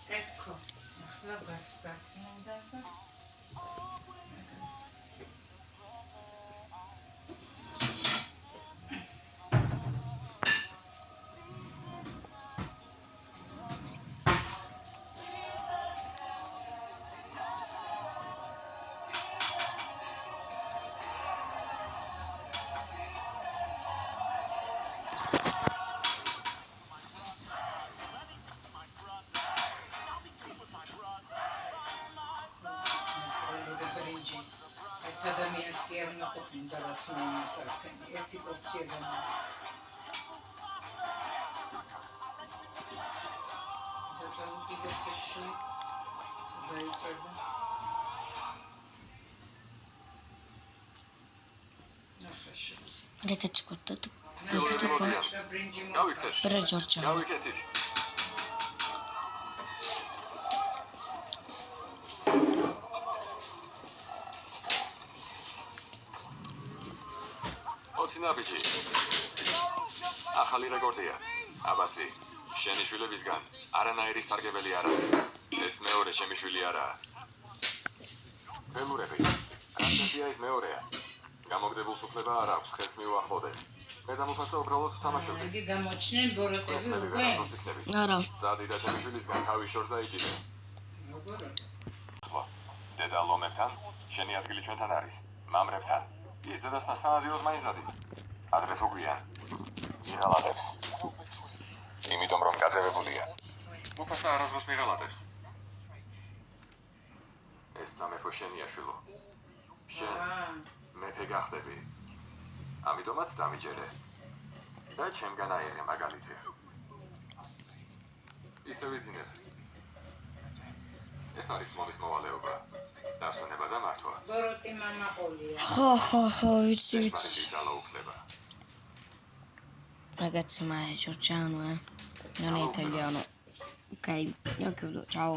ecco, la gastazione ადამიანს კი არ ნაყოფინდა რაც მე იმასარქენი ერთი პორცია და წავიდე ცეცხლი დაიწერა ნახეში რეკეჩკოტა თუ ბრინჯი ჯორჯა გავიქეთით ოცინაბიჯი ახალი რეკორდია აბასი შენი შვილებისგან არანაირი სარგებელი არ არის ეს მეორე ჩემი შვილი არაა ველურები რანჯებია ის მეორეა გამოგდებულ სუფლება არ აქვს ხელს მიუახლოვდე მე და მუფასა უბრალოდ თამაშობდით იგი გამოჩნენ ბოროტები უკვე არა ზადი და ჩემი შვილისგან თავის შორს დაიჭირე დედა ლომებთან შენი ადგილი ჩვენთან არის მამრებთან ის დედასთან სანადიროდ მაინც დადის ადრე თუ გვიან მიღალატებს იმიტომ რომ გაძევებულია მუფასა არასდროს მიღალატებს ეს სამეფო შენია შვილო შენ მეფე გახდები ამიტომაც დამიჯერე და ჩემგან აიღე მაგალითი ისე ვიძინებ ეს არის მამის მოვალეობა დასვენება და მართვა ბოროტი მამაყოლია ხო ვიცი ragazzi ma è Giorgiano non è italiano ok io chiudo ciao